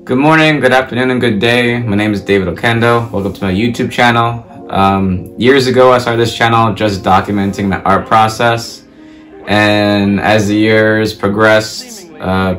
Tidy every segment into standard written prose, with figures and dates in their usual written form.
Good morning, good afternoon, and good day. My name is David Oquendo. Welcome to my YouTube channel. Years ago, I started this channel just documenting my art process. And as the years progressed,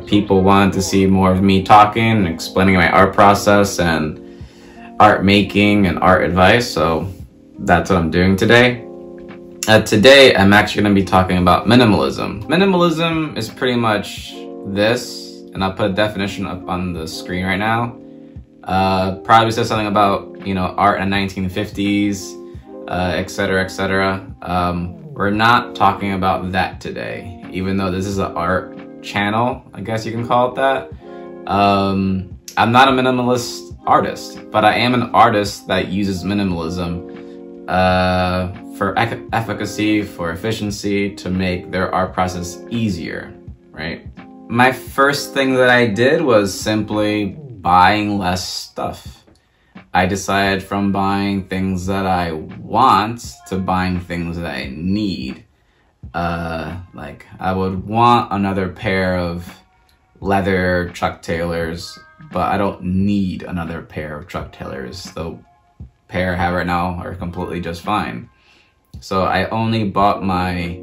people wanted to see more of me talking and explaining my art process and art making and art advice. So that's what I'm doing today. Today, I'm actually going to be talking about minimalism. Minimalism is pretty much this. And I'll put a definition up on the screen right now. Probably says something about, art in the 1950s, etc., etc. We're not talking about that today, even though this is an art channel, I guess you can call it that. I'm not a minimalist artist, but I am an artist that uses minimalism for efficacy, for efficiency, to make their art process easier, right? My first thing that I did was simply buying less stuff. I decided from buying things that I want to buying things that I need. Like I would want another pair of leather Chuck Taylors, but I don't need another pair of Chuck Taylors. The pair I have right now are completely just fine. So I only bought my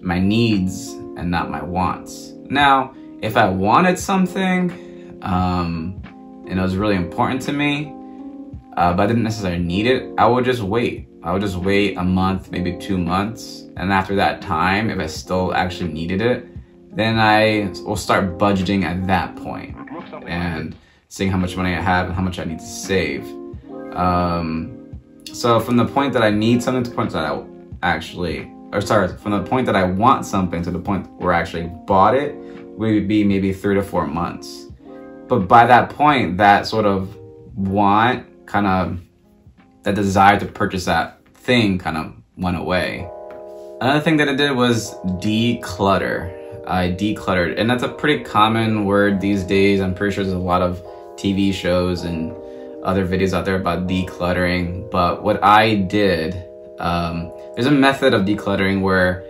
needs and not my wants. Now, if I wanted something, and it was really important to me, but I didn't necessarily need it, I would just wait. I would just wait a month, maybe 2 months. And after that time, if I still actually needed it, then I will start budgeting at that point and seeing how much money I have and how much I need to save. So from the point that I need something to the point that from the point that I want something to the point where I actually bought it, would be maybe 3 to 4 months. But by that point, that sort of want, that desire to purchase that thing kind of went away. Another thing that I did was declutter. I decluttered, and that's a pretty common word these days. I'm pretty sure there's a lot of TV shows and other videos out there about decluttering. But what I did, there's a method of decluttering where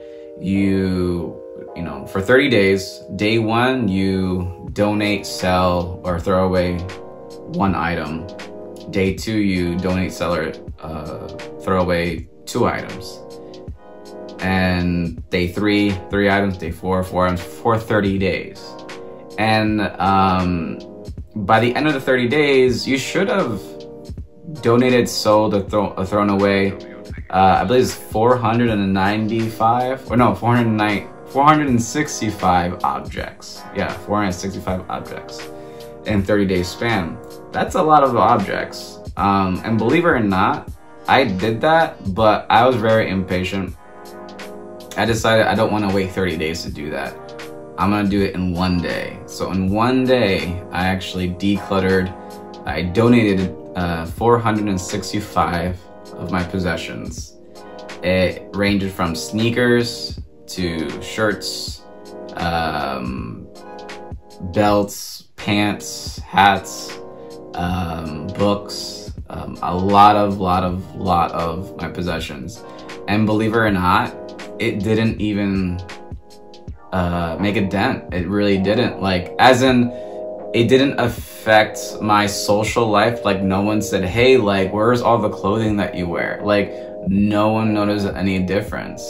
for 30 days, day 1, you donate, sell, or throw away 1 item. Day 2, you donate, sell, or throw away 2 items. And day 3, 3 items. Day 4, 4 items for 30 days. And by the end of the 30 days, you should have donated, sold, or thrown away, I believe it's 465 objects. Yeah, 465 objects in 30 days span. That's a lot of objects. And believe it or not, I did that, but I was very impatient. I decided I don't want to wait 30 days to do that. I'm gonna do it in 1 day. So in 1 day, I actually decluttered. I donated 465 of my possessions. It ranged from sneakers to shirts, belts, pants, hats, books, a lot of my possessions. And believe it or not, it didn't even make a dent. It really didn't. As in, it didn't affect my social life. No one said, hey, where's all the clothing that you wear? No one noticed any difference.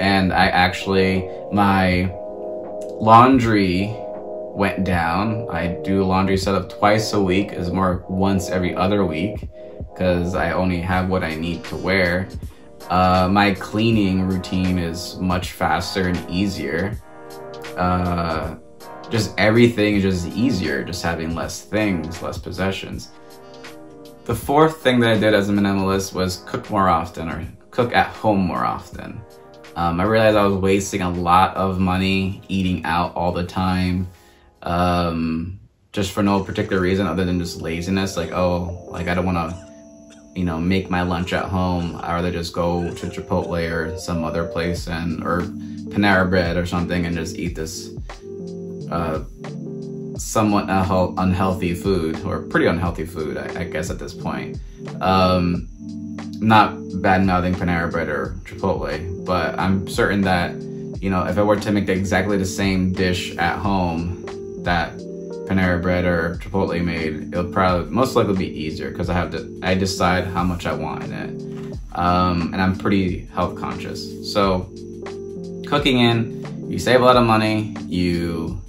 And I actually, my laundry went down. I do a laundry setup twice a week. It's more once every other week because I only have what I need to wear. My cleaning routine is much faster and easier. Just everything is just easier, just having less things, less possessions. The fourth thing that I did as a minimalist was cook more often, or cook at home more often. I realized I was wasting a lot of money eating out all the time, just for no particular reason other than just laziness. I don't want to, make my lunch at home. I'd rather just go to Chipotle or some other place or Panera Bread or something and just eat this somewhat unhealthy food, or pretty unhealthy food, I guess at this point. Not bad-mouthing Panera Bread or Chipotle, but I'm certain that, if I were to make exactly the same dish at home, that Panera Bread or Chipotle made, it'll probably most likely be easier because I decide how much I want in it. And I'm pretty health conscious. So cooking in, you save a lot of money, you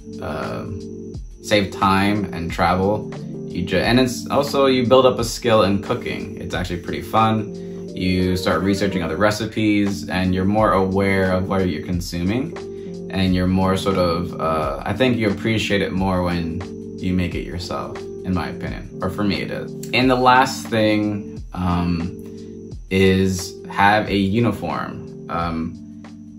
save time and travel, and it's also, you build up a skill in cooking. It's actually pretty fun. You start researching other recipes and you're more aware of what you're consuming, and you're more sort of, I think you appreciate it more when you make it yourself, in my opinion, or for me it is. And the last thing is have a uniform.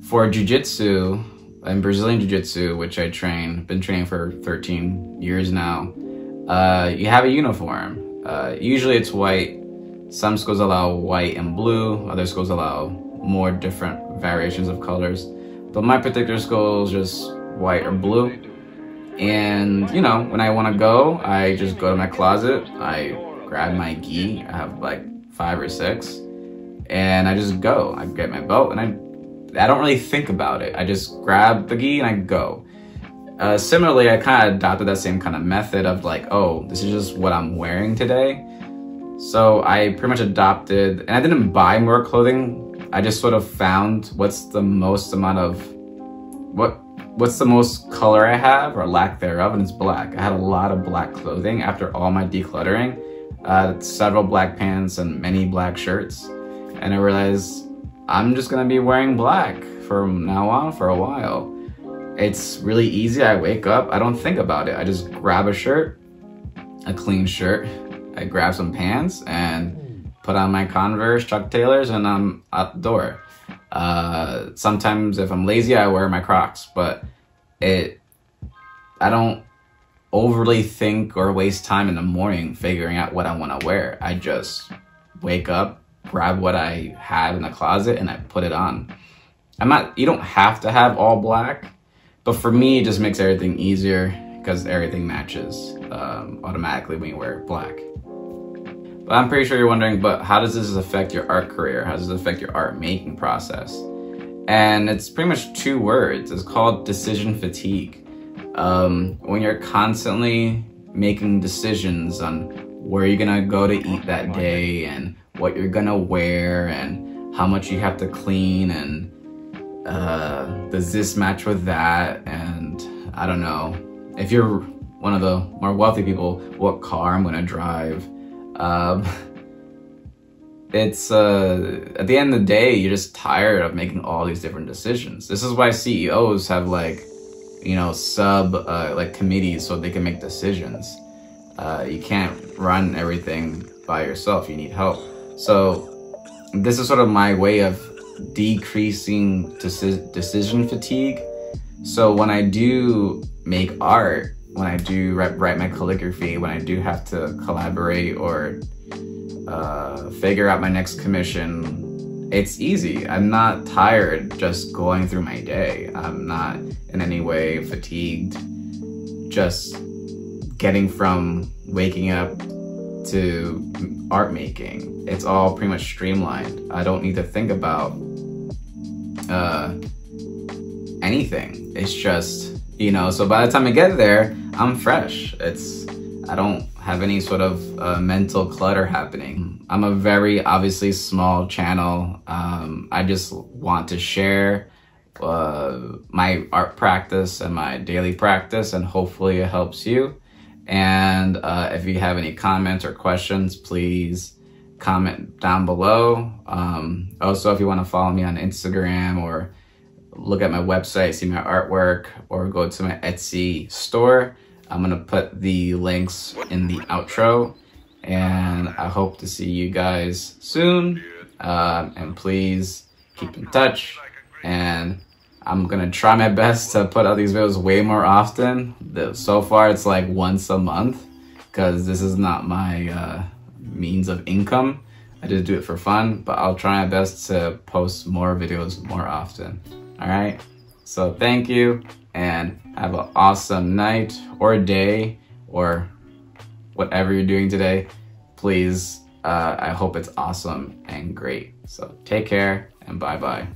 For jiu-jitsu, and Brazilian jiu-jitsu, which I been training for 13 years now, you have a uniform. Usually it's white. Some schools allow white and blue, other schools allow more different variations of colors. But my particular school is just white or blue. And, you know, when I want to go, I just go to my closet, I grab my gi, I have like 5 or 6, and I just go. I get my belt, and I don't really think about it. I just grab the gi and I go. Similarly, I kind of adopted that same kind of method of like, oh, this is just what I'm wearing today. So I pretty much adopted, and I didn't buy more clothing. I just sort of found what's the most color I have, or lack thereof, and it's black. I had a lot of black clothing after all my decluttering, several black pants and many black shirts. And I realized I'm just gonna be wearing black from now on for a while. It's really easy. I wake up, I don't think about it. I just grab a shirt, a clean shirt, I grab some pants and put on my Converse Chuck Taylors, and I'm out the door. Sometimes if I'm lazy, I wear my Crocs, but I don't overly think or waste time in the morning figuring out what I want to wear. I just wake up, grab what I have in the closet, and I put it on. You don't have to have all black, but for me, it just makes everything easier because everything matches automatically when you wear black. But I'm pretty sure you're wondering, but how does this affect your art career? How does it affect your art making process? And it's pretty much 2 words. It's called decision fatigue. When you're constantly making decisions on where you're gonna go to eat that day, and what you're gonna wear, and how much you have to clean, and does this match with that, and I don't know. If you're one of the more wealthy people, what car I'm gonna drive. It's at the end of the day, you're just tired of making all these different decisions. This is why CEOs have like, you know, like committees so they can make decisions. You can't run everything by yourself. You need help. So this is sort of my way of decreasing decision fatigue. So when I do make art, when I do write my calligraphy, when I do have to collaborate or figure out my next commission, it's easy. I'm not tired just going through my day. I'm not in any way fatigued just getting from waking up to art making. It's all pretty much streamlined. I don't need to think about anything. It's just, you know, so by the time I get there, I'm fresh. I don't have any sort of mental clutter happening. I'm a very obviously small channel. I just want to share my art practice and my daily practice, and hopefully it helps you. And if you have any comments or questions, please comment down below. Also, if you want to follow me on Instagram or look at my website, see my artwork, or go to my Etsy store, I'm gonna put the links in the outro, and I hope to see you guys soon. And please keep in touch, and I'm gonna try my best to put out these videos way more often. So far it's like once a month, because this is not my means of income. I just do it for fun, but I'll try my best to post more videos more often. All right, so thank you, and have an awesome night or day or whatever you're doing today. Please, I hope it's awesome and great. So take care, and bye-bye.